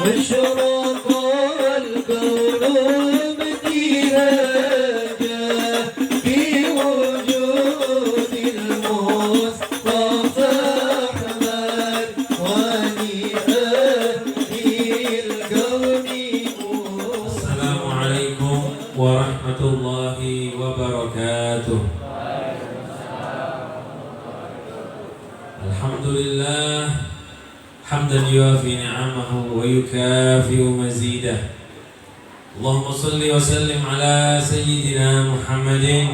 أشرق الكون ابتهاجا بوجود المصطفى أحمد ولأهل الكون. السلام عليكم ورحمة الله وبركاته. الحمد لله حمدا يوافي نعمه ويكافئ مزيده. اللهم صل وسلم على سيدنا محمد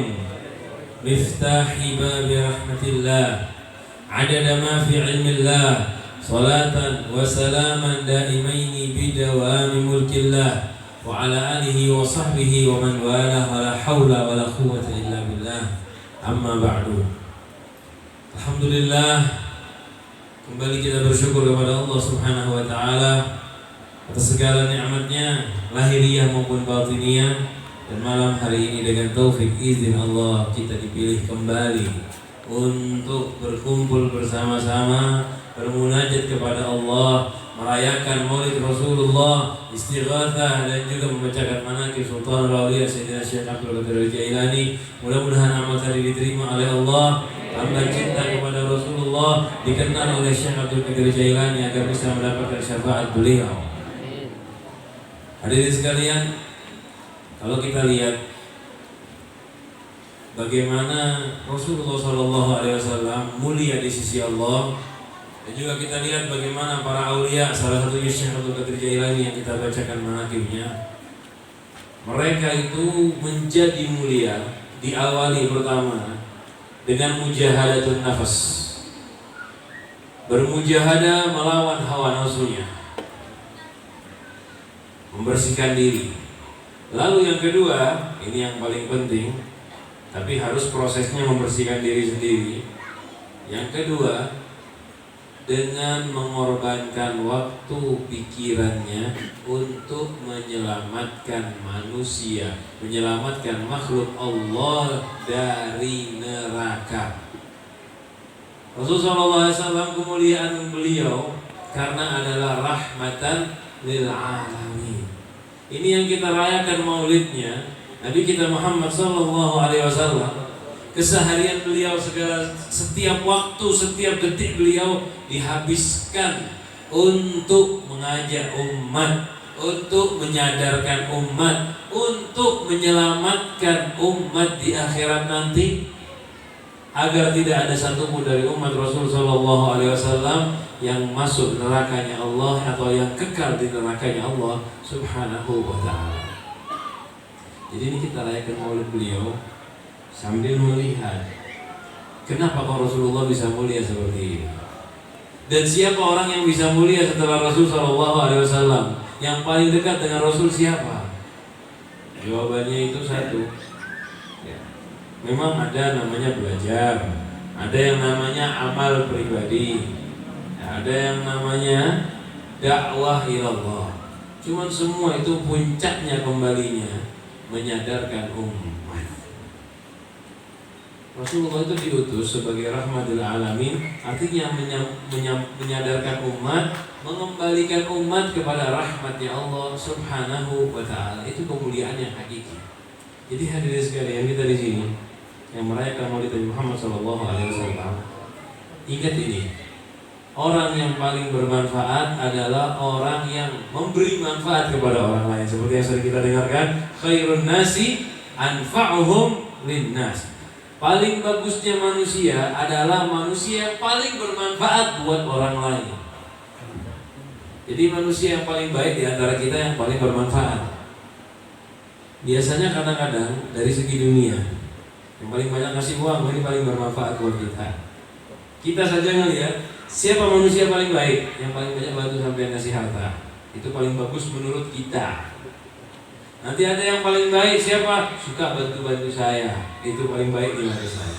مفتاح باب رحمة الله عدد ما في علم الله صلاة وسلاما دائمين بدوام ملك الله وعلى آله وصحبه ومن والاه ولا حول ولا قوة إلا بالله. أما بعد. Alhamdulillah, kembali kita bersyukur kepada Allah Subhanahu wa taala atas segala nikmatnya lahiriah maupun batiniyah, dan malam hari ini dengan taufik izin Allah kita dipilih kembali untuk berkumpul bersama-sama bermunajat kepada Allah, merayakan Maulid Rasulullah, istighatsah dan juga membacakan manaqib Sultan Auliya Sayyidina Syekh Abdul Qadir Jailani. Mudah-mudahan amal tadi diterima oleh Allah, tambah cinta kepada Rasulullah dikenal oleh Syekh Abdul Qadir Jailani agar bisa mendapatkan syafaat beliau. Hadirin sekalian, kalau kita lihat bagaimana Rasulullah SAW mulia di sisi Allah, dan juga kita lihat bagaimana para aulia, salah satunya Syekh Abdul Qadir Jailani yang kita bacakan manaqibnya, mereka itu menjadi mulia diawali pertama dengan mujahadatun nafas, bermujahadah melawan hawa nafsunya, membersihkan diri. Lalu yang kedua, ini yang paling penting, tapi harus prosesnya membersihkan diri sendiri. Yang kedua, dengan mengorbankan waktu pikirannya untuk menyelamatkan manusia, menyelamatkan makhluk Allah dari neraka. Rasulullah SAW kemuliaan beliau karena adalah rahmatan lil alamin. Ini yang kita rayakan maulidnya Nabi kita Muhammad SAW. Keseharian beliau, segala setiap waktu, setiap detik beliau dihabiskan untuk mengajak umat, untuk menyadarkan umat, untuk menyelamatkan umat di akhirat nanti, agar tidak ada satupun dari umat Rasul sallallahu alaihi wasallam yang masuk nerakanya Allah atau yang kekal di nerakanya Allah Subhanahu wa taala. Jadi ini kita rayakan maulid beliau sambil melihat kenapa kok Rasulullah bisa mulia seperti ini, dan siapa orang yang bisa mulia setelah Rasul sallallahu alaihi wasallam. Yang paling dekat dengan Rasul siapa? Jawabannya itu satu. Memang ada namanya belajar, ada yang namanya amal pribadi, ada yang namanya dakwah ilallah. Cuman semua itu puncaknya kembalinya menyadarkan umat. Rasulullah itu diutus sebagai rahmatul alamin, artinya menyadarkan umat, mengembalikan umat kepada rahmatnya Allah Subhanahu wa taala. Itu kemuliaan yang hakiki. Jadi hadirin sekalian, kita di sini yang merayakan Maulid Nabi Muhammad sallallahu alaihi wasallam, ingat ini, orang yang paling bermanfaat adalah orang yang memberi manfaat kepada orang lain. Seperti yang sering kita dengarkan, khairun nasi anfa'uhum linnas. Paling bagusnya manusia adalah manusia yang paling bermanfaat buat orang lain. Jadi manusia yang paling baik di antara kita yang paling bermanfaat. Biasanya kadang-kadang dari segi dunia, yang paling banyak ngasih uang ini paling bermanfaat buat kita. Kita saja ngelihat siapa manusia paling baik, yang paling banyak bantu sampai ngasih harta, itu paling bagus menurut kita. Nanti ada yang paling baik siapa? Suka bantu-bantu saya, itu paling baik di mata saya.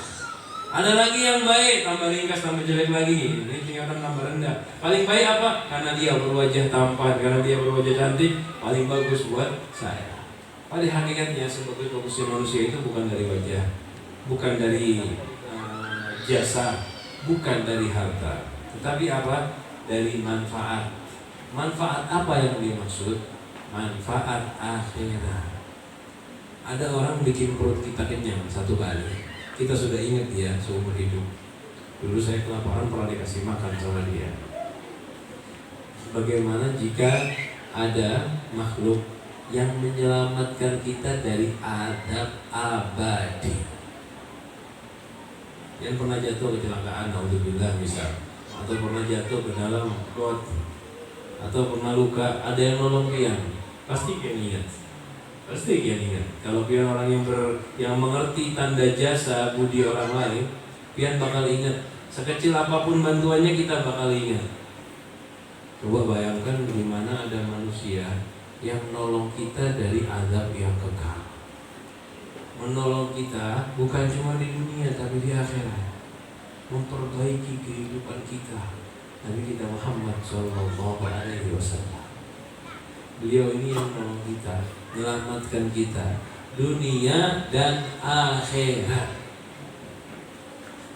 Ada lagi yang baik, tambah ringkas, tambah jelek lagi, ini tingkatan tambah rendah. Paling baik apa? Karena dia berwajah tampan, karena dia berwajah cantik, paling bagus buat saya. Pada hakikatnya sebagus-bagusnya manusia itu bukan dari wajah, bukan dari jasa, bukan dari harta, tetapi apa? Dari manfaat. Manfaat apa yang dimaksud? Manfaat akhirat. Ada orang bikin perut kita kenyang satu kali, kita sudah ingat dia seumur hidup. Dulu saya kelaparan pernah dikasih makan sama dia. Bagaimana jika ada makhluk yang menyelamatkan kita dari azab abadi? Yang pernah jatuh kecelakaan, naudzubillah misal, atau pernah jatuh ke dalam got, atau pernah luka, ada yang nolong pian, pasti pian ingat. Pasti pian ingat. Kalau pian orang yang mengerti tanda jasa budi orang lain, pian bakal ingat. Sekecil apapun bantuannya kita bakal ingat. Coba bayangkan gimana ada manusia yang menolong kita dari azab yang kekal. Menolong kita bukan cuma di dunia tapi di akhirat. Memperbaiki kehidupan kita. Nabi kita Muhammad SAW. Beliau ini yang menolong kita, menyelamatkan kita dunia dan akhirat.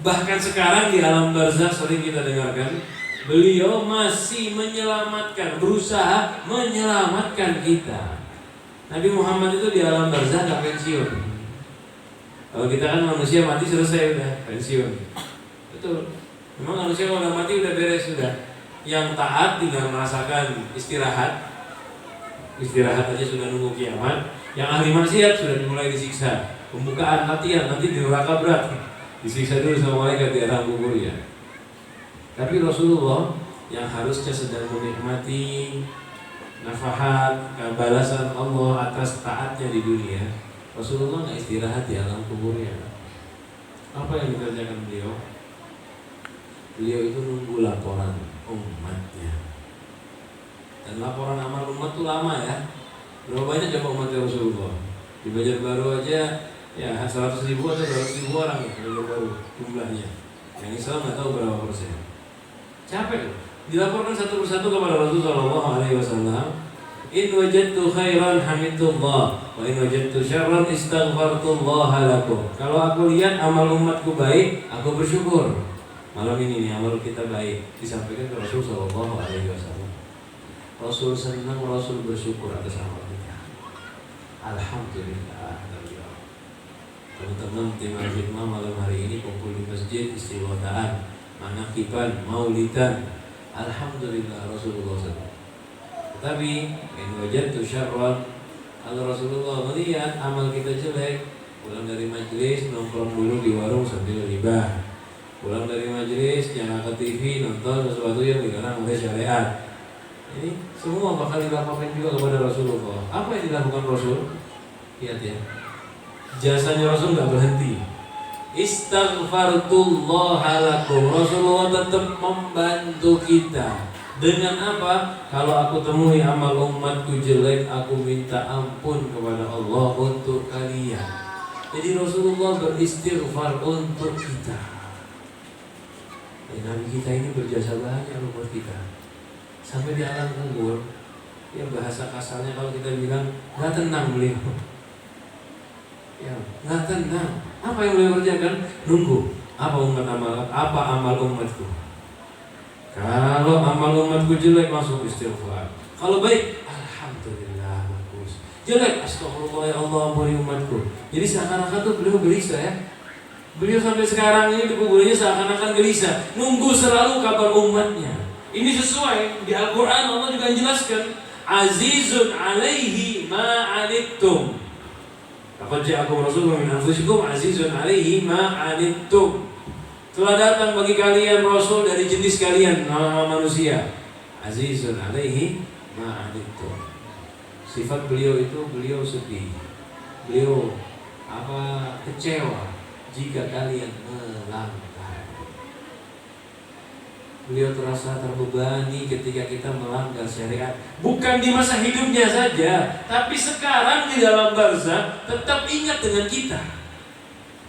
Bahkan sekarang di alam barzakh sering kita dengarkan, beliau masih menyelamatkan, berusaha menyelamatkan kita. Nabi Muhammad itu di alam barzakh gak pensiun. Kalau kita kan manusia mati selesai udah pensiun. Betul. Memang manusia kalau udah mati udah beres sudah. Yang taat tinggal merasakan istirahat. Istirahat aja sudah nunggu kiamat. Yang ahli maksiat sudah dimulai disiksa. Pembukaan latihan nanti di neraka berat. Disiksa dulu sama malaikat di alam kubur ya. Tapi Rasulullah yang harusnya sedang menikmati nafahat balasan Allah atas taatnya di dunia, Rasulullah nggak istirahat di alam kuburnya. Apa yang dikerjakan beliau? Beliau itu nunggu laporan umatnya. Dan laporan amal umat itu lama ya. Berapa banyak coba umatnya Rasulullah? Di Banjarbaru aja ya 100.000 atau 200.000 orang ya Banjarbaru jumlahnya. Yang Islam nggak tahu berapa persen. Capek loh. Dilaporkan satu persatu kepada Rasulullah SAW. In wajadtu khairan hamidullah wa in wajadtu syarran istaghfartullah lakum. Kalau aku lihat amal umatku baik, aku bersyukur. Malam ini nih amal kita baik disampaikan ke Rasul sallallahu alaihi wasallam. Rasul senang, Rasul bersyukur atas amal kita. Alhamdulillah. Teman-teman tim Al-Hikmah malam hari ini kumpul di masjid istighfar, manakiban, maulidan. Alhamdulillah Rasulullah SAW. Tapi in wajadtu syarran, kalau Rasulullah melihat amal kita jelek, pulang dari majelis nongkrong dulu di warung sambil ribah. Pulang dari majelis jangan ke TV nonton sesuatu yang dilarang oleh syariat. Ini semua bakal dilakukan juga kepada Rasulullah. Apa yang dilakukan Rasul? Lihat ya. Jasanya Rasul nggak berhenti. Istaghfartullah lakum. Rasulullah tetap membantu kita. Dengan apa? Kalau aku temui amal umatku jelek, aku minta ampun kepada Allah untuk kalian. Jadi Rasulullah beristighfar untuk kita. Nabi kita ini berjasa banyak buat kita. Sampai di alam kubur, ya bahasa kasarnya kalau kita bilang nggak tenang beliau. Ya, nggak tenang. Apa yang beliau kerjakan? Nunggu. Apa amal umatku? Kalau amal umatku jelek langsung istighfar. Kalau baik, alhamdulillah bagus. Jelek, astagfirullah ya Allah ampuni umatku. Jadi seakan-akan tuh beliau gelisah ya. Beliau sampai sekarang ini di kuburnya seakan-akan gelisah, nunggu selalu kabar umatnya. Ini sesuai di Al-Quran. Allah juga menjelaskan, azizun alaihi ma'anittum. Laqad ja'akum rasulun min anfusikum azizun alaihi ma'anittum. Telah datang bagi kalian Rasul dari jenis kalian manusia. Azizun alaihi ma'anittum. Sifat beliau itu beliau sedih. Beliau kecewa jika kalian melanggar. Beliau terasa terbebani ketika kita melanggar syariat. Bukan di masa hidupnya saja, tapi sekarang di dalam barzakh tetap ingat dengan kita.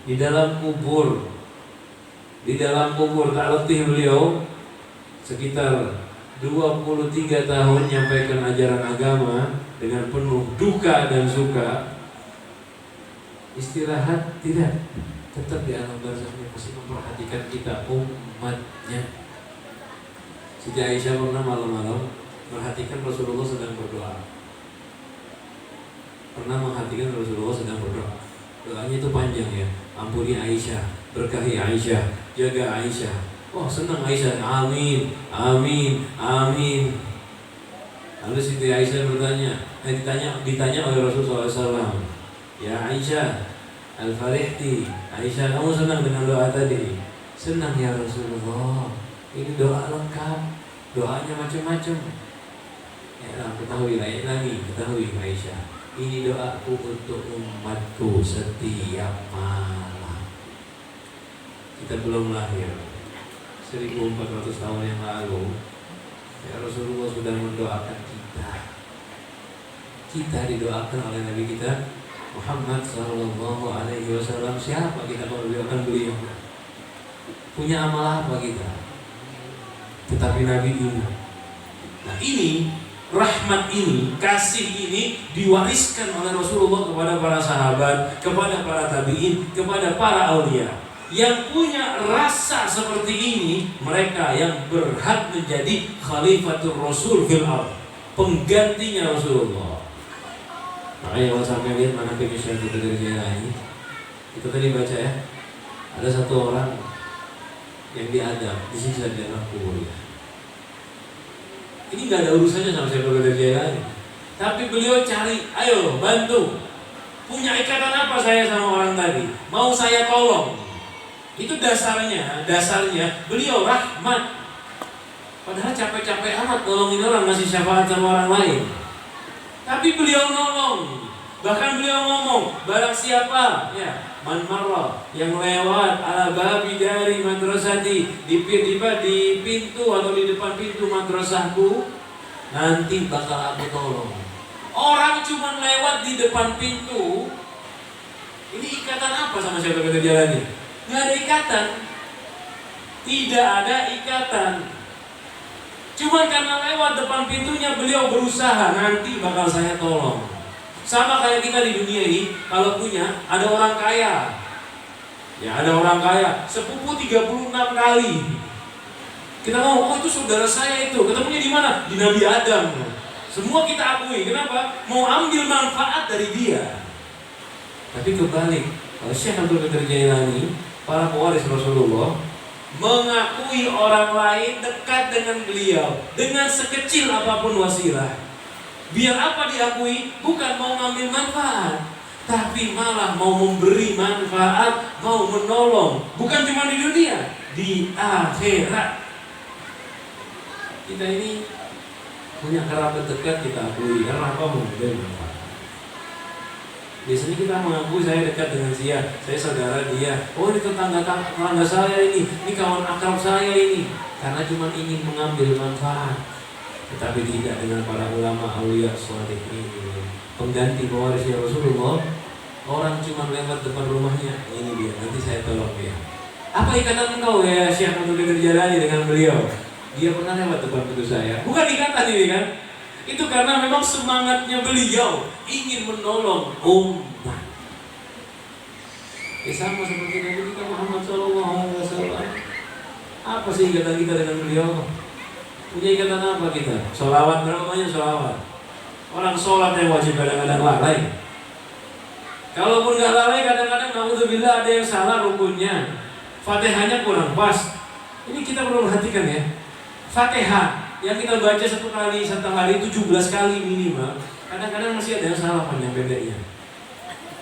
Di dalam kubur. Di dalam kubur tak letih beliau sekitar 23 tahun menyampaikan ajaran agama dengan penuh duka dan suka. Istirahat tidak, tetap di alam barzakhnya masih memperhatikan kita umatnya. Siti Aisyah pernah malam-malam Perhatikan Rasulullah sedang berdoa. Pernah memperhatikan Rasulullah sedang berdoa. Doanya itu panjang ya. Ampuni Aisyah, berkahi Aisyah, jaga Aisyah. Oh senang Aisyah, amin, amin, amin. Lalu Siti Aisyah ditanya oleh Rasulullah SAW, ya Aisyah, al-farihti, Aisyah kamu senang dengan doa tadi? Senang ya Rasulullah. Ini doa lengkap, doanya macam-macam. Ya ketahui Aisyah, ini doaku untuk umatku setiap malam. Kita belum lahir 1400 tahun yang lalu, ya Rasulullah sudah mendoakan kita. Kita didoakan oleh Nabi kita Muhammad Sallallahu Alaihi Wasallam. Siapa kita kalau didoakan beliau? Punya amal apa kita? Tetapi Nabi ingat. Nah ini rahmat ini, kasih ini diwariskan oleh Rasulullah kepada para sahabat, kepada para tabi'in, kepada para aulia. Yang punya rasa seperti ini, mereka yang berhak menjadi khalifatul Rasul fil ardh, penggantinya Rasulullah. Makanya kalau sampai lihat mana Syekh Abdul Qadir Jailani, itu tadi baca ya, ada satu orang yang diadab, disiksa di dalam kubur. Ini nggak ada urusannya sama Syekh Abdul Qadir Jailani, tapi beliau cari, ayo bantu. Punya ikatan apa saya sama orang tadi? Mau saya tolong. Itu dasarnya beliau rahmat. Padahal capek-capek amat nolongin orang, ngasih syafaat sama orang lain. Tapi beliau nolong. Bahkan beliau ngomong, barang siapa ya man marra yang lewat ala babi dari madrasati, di pintu atau di depan pintu madrasahku, nanti bakal aku tolong. Orang cuma lewat di depan pintu, ini ikatan apa sama siapa kita jalani? Nggak ada ikatan. Tidak ada ikatan. Cuma karena lewat depan pintunya beliau berusaha, nanti bakal saya tolong. Sama kayak kita di dunia ini, kalau punya ada orang kaya. Ya ada orang kaya, sepupu 36 kali. Kita ngomong, oh itu saudara saya itu. Ketemunya di mana? Di Nabi Adam. Semua kita akui. Kenapa? Mau ambil manfaat dari dia. Tapi kebalik, kalau Syekh Abdul Qadir Jailani, para pewaris Rasulullah, mengakui orang lain dekat dengan beliau dengan sekecil apapun wasilah. Biar apa diakui? Bukan mau ngambil manfaat, tapi malah mau memberi manfaat, mau menolong. Bukan cuma di dunia, di akhirat. Kita ini punya kerabat dekat, kita akui. Karena apa? Memberi manfaat. Biasanya kita mengakui saya dekat dengan dia, saya saudara dia. Oh ini tetangga saya ini kawan akrab saya ini. Karena cuma ingin mengambil manfaat. Tetapi tidak dengan para ulama aulia salih ini. Pengganti pewarisnya Rasulullah. Orang cuma lewat depan rumahnya, ini dia, nanti saya tolong dia. Apa ikatan engkau ya Syekh Abdul Qadir Jailani dengan beliau? Dia pernah lewat depan pintu saya. Bukan ikatan ini kan? Itu karena memang semangatnya beliau ingin menolong umat. Sama seperti Nabi kita Muhammad SAW. Apa sih ikatan kita dengan beliau? Punya ikatan apa kita? Sholawat, berapa banyak sholawat? Orang sholat yang wajib kadang-kadang lalai. Kalaupun nggak lalai, kadang-kadang naudzubillah ada yang salah rukunnya. Fatihahnya kurang pas. Ini kita perlu perhatikan ya. Fatihah yang kita baca satu hari 17 kali minimal, kadang-kadang masih ada yang salah panjang pendeknya.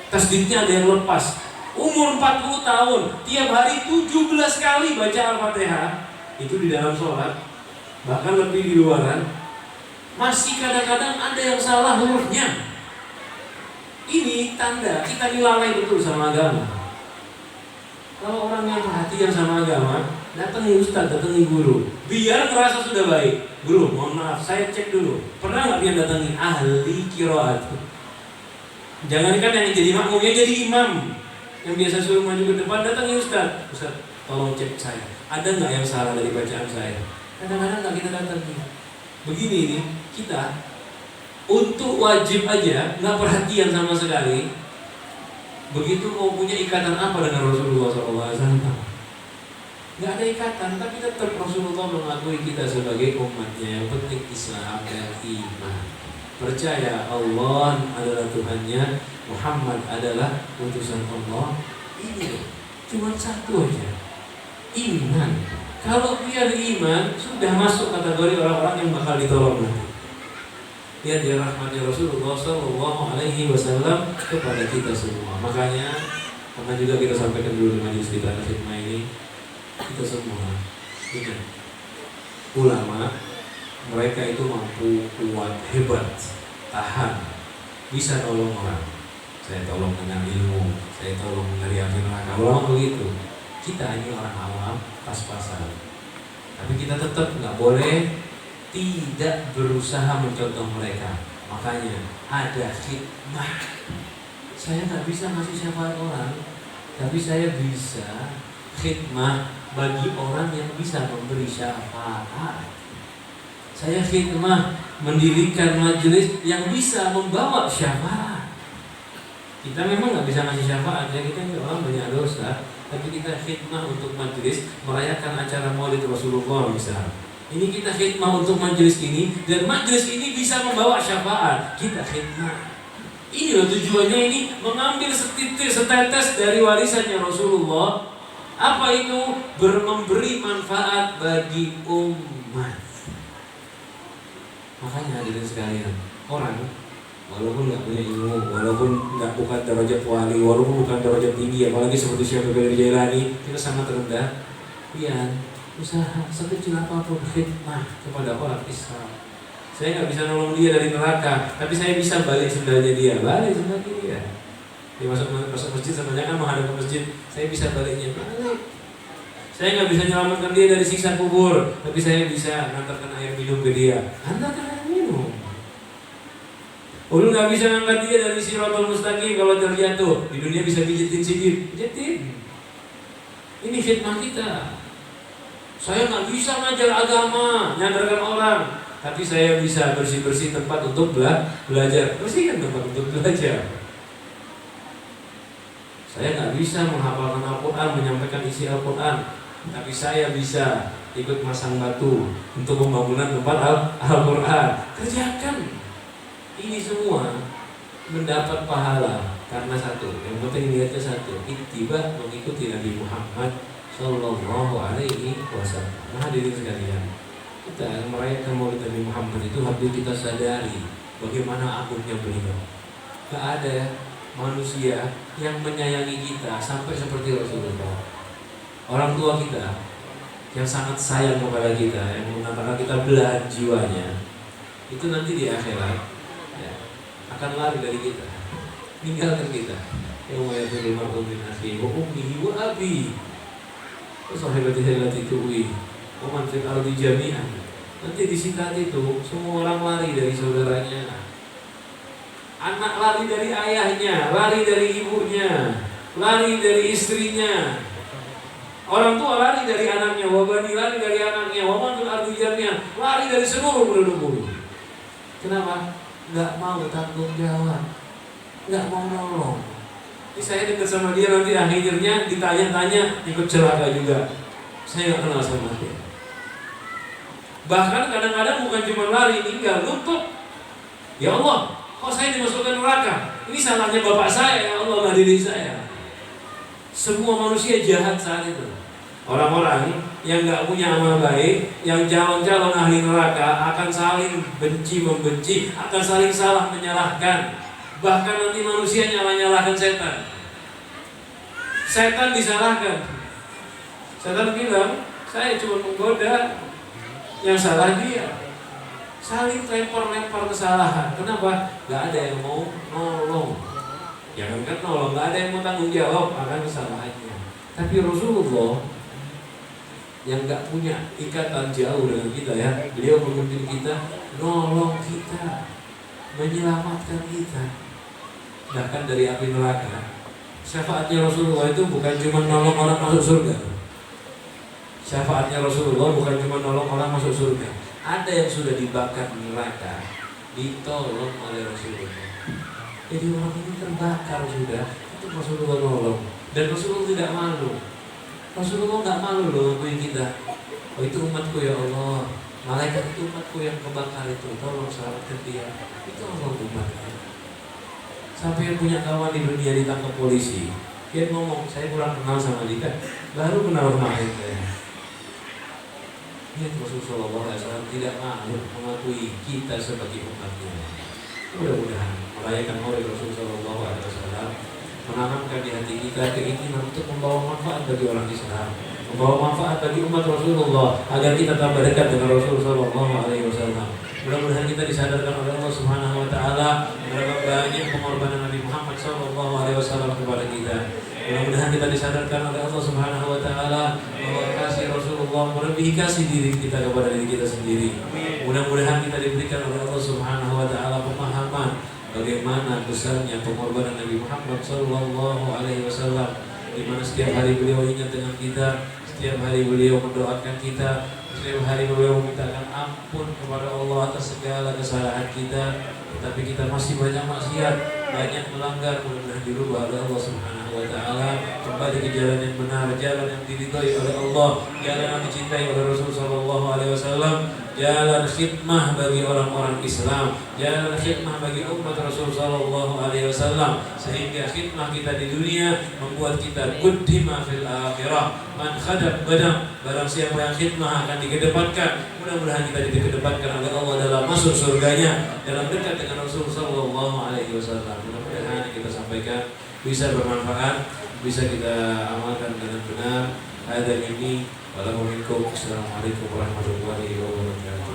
Tasdidnya ada yang lepas. Umur 40 tahun, tiap hari 17 kali baca Al-Fatihah, itu di dalam sholat, bahkan lebih di luaran, masih kadang-kadang ada yang salah hurufnya. Ini tanda kita dilalai betul sama agama. Kalau orang yang perhatian sama agama, datangi ustaz, datangi guru, biar merasa sudah baik. Guru, mohon maaf, saya cek dulu. Pernah nggak dia datangi ahli qiraat? Jangankan yang jadi makmum, yang jadi imam, yang biasa suruh maju ke depan, datangi ustaz. Ustaz, tolong cek saya. Ada nggak yang salah dari bacaan saya? Kadang-kadang nggak kita datangi. Begini ini, kita untuk wajib aja nggak perhatian sama sekali. Begitu mau punya ikatan apa dengan Rasulullah SAW? nggak ada ikatan, tapi tetap Rasulullah mengakui kita sebagai umatnya. Yang penting Islam dan iman. Percaya Allah adalah Tuhannya, Muhammad adalah utusan Allah. Ini cuma satu aja, iman. Kalau dia iman, sudah masuk kategori orang-orang yang bakal ditolong nanti. Lihat ya rahmatnya Rasulullah SAW kepada kita semua. Makanya, karena juga kita sampaikan dulu di majelis kita khidmah ini, kita semua ingat, ulama mereka itu mampu, kuat, hebat, tahan, bisa nolong orang. Saya tolong dengan ilmu, saya tolong dari api neraka. Ulama begitu. Kita ini orang awam, pas-pasan. Tapi kita tetap nggak boleh tidak berusaha mencontoh mereka. Makanya ada khidmah. Saya nggak bisa ngasih syafaat orang, tapi saya bisa khidmah bagi orang yang bisa memberi syafaat. Saya khidmah mendirikan majelis yang bisa membawa syafaat. Kita memang nggak bisa ngasih syafaat, ya, kita ini orang banyak dosa, tapi kita khidmah untuk majelis merayakan acara Maulid Rasulullah misalnya. Ini kita khidmah untuk majelis ini, dan majelis ini bisa membawa syafaat. Kita khidmah. Ini loh tujuannya, ini mengambil setetes dari warisannya Rasulullah. Apa itu? Memberi manfaat bagi umat. Makanya hadirin sekalian, orang walaupun nggak punya ilmu, walaupun bukan derajat wali, walaupun bukan derajat tinggi, apalagi seperti Syekh Abdul Jailani, kita sangat rendah. Iya, usaha sekecil apapun khidmah kepada orang Islam. Saya nggak bisa nolong dia dari neraka, tapi saya bisa balik sendalnya dia, balik sendalnya dia. Dia masuk masjid, sebenarnya kan menghadap ke masjid, saya bisa baliknya, balik. Saya nggak bisa menyelamatkan dia dari siksa kubur, tapi saya bisa mengantarkan air minum ke dia, antarkan air minum. Lu nggak bisa ngangkat dia dari Siratal Mustaqim kalau terjatuh, di dunia bisa pijitin sikit, pijitin. Ini khidmah kita. Saya nggak bisa ngajar agama, nyadarkan orang, tapi saya bisa bersih-bersih tempat untuk belajar. Bersihkan tempat untuk belajar. Saya nggak bisa menghafalkan Al-Quran, menyampaikan isi Al-Quran, tapi saya bisa ikut masang batu untuk pembangunan tempat Al-Quran. Kerjakan. Ini semua mendapat pahala karena satu. Yang penting niatnya satu, ittiba, mengikuti Nabi Muhammad Sallallahu Alaihi Wasallam. Nah, hadirin sekalian, kita merayakan Maulid Nabi Muhammad itu harus kita sadari bagaimana agungnya beliau. Gak ada manusia yang menyayangi kita sampai seperti Rasulullah. Orang tua kita yang sangat sayang kepada kita, yang mengatakan kita belahan jiwanya, itu nanti di akhirat ya, akan lari dari kita, meninggalkan kita. Yang mayafirul mar'u min akhihi wa ummihi wa abihi wa sahibatihi allati tuwi wa man fil ardi jami'an. Nanti di singkat itu semua orang lari dari saudaranya. Anak lari dari ayahnya, lari dari ibunya, lari dari istrinya. Orang tua lari dari anaknya, wabani lari dari anaknya, waman fil ardi jami'an, lari dari seluruh penduduk bumi. Kenapa? Nggak mau tanggung jawab, nggak mau nolong. Ini saya dekat sama dia, nanti akhirnya ditanya-tanya ikut celaka juga. Saya nggak kenal sama dia. Bahkan kadang-kadang bukan cuma lari, tinggal nuntut. Ya Allah, kok saya dimasukkan neraka? Ini salahnya bapak saya, ya Allah, nggak diri saya. Semua manusia jahat saat itu. Orang-orang yang nggak punya amal baik, yang calon-calon ahli neraka akan saling benci-membenci, akan saling salah menyalahkan. Bahkan nanti manusia nyalah-nyalahkan setan. Setan disalahkan. Setan bilang, saya cuma menggoda, yang salah dia. Saling lempar-lempar kesalahan. Kenapa? Gak ada yang mau nolong. Jangankan nolong, gak ada yang mau tanggung jawab akan kesalahannya. Tapi Rasulullah yang gak punya ikatan jauh dengan kita ya, beliau memimpin kita, nolong kita, menyelamatkan kita bahkan dari api neraka. Syafaatnya Rasulullah itu bukan cuma nolong orang masuk surga. Syafaatnya Rasulullah bukan cuma nolong orang masuk surga. Ada yang sudah dibakar di neraka, ditolong oleh Rasulullah. Jadi orang ini terbakar sudah, itu Rasulullah nolong. Dan Rasulullah tidak malu. Rasulullah nggak malu loh ngakuin kita. Oh itu umatku ya Allah. Malaikat itu umatku yang kebakar itu. Tolong selamatkan dia. Itu Allah umatnya. Sampai yang punya kawan di dunia ditangkap polisi. Dia ngomong, saya kurang kenal sama dia. Baru kenal kemarin saya. Lihat Rasulullah SAW tidak malu mengakui kita sebagai umatnya. Mudah-mudahan merayakan Maulid Rasulullah SAW menanamkan di hati kita keinginan untuk membawa manfaat bagi orang Islam, membawa manfaat bagi umat Rasulullah agar kita tambah dekat dengan Rasulullah SAW. Mudah-mudahan kita disadarkan oleh Allah Subhanahu Wa Taala berapa banyak pengorbanan Nabi Muhammad SAW kepada kita. Mudah-mudahan kita disadarkan oleh Allah Subhanahu Wa Taala bahwa kasih Rasulullah melebihi kasih diri kita kepada diri kita sendiri. Mudah-mudahan kita diberikan oleh Allah Subhanahu Wa Taala pemahaman bagaimana besarnya pengorbanan Nabi Muhammad Sallallahu Alaihi Wasallam, di mana setiap hari beliau ingat dengan kita, setiap hari beliau mendoakan kita, setiap hari beliau memintakan ampun kepada Allah atas segala kesalahan kita. Tetapi kita masih banyak maksiat, banyak melanggar. Mudah-mudahan dirubah oleh Allah Subhanahu Wa Taala, kembali ke jalan yang benar, jalan yang diridhai oleh Allah, jalan yang dicintai oleh Rasul Sallallahu Alaihi Wasallam, jalan khidmah bagi orang-orang Islam, jalan khidmah bagi umat Rasul Sallallahu Alaihi Wasallam, sehingga khidmah kita di dunia membuat kita quddima fil akhirah. Man khadam badam, barang siapa yang khidmah akan dikedepankan. Mudah-mudahan kita dikedepankan oleh Allah dalam masuk surganya, dalam dekat dengan Rasul Sallallahu Alaihi Wasallam. Mudah-mudahan yang kita sampaikan bisa bermanfaat, bisa kita amalkan dengan benar. Ada ini. Wassalamualaikum warahmatullahi wabarakatuh.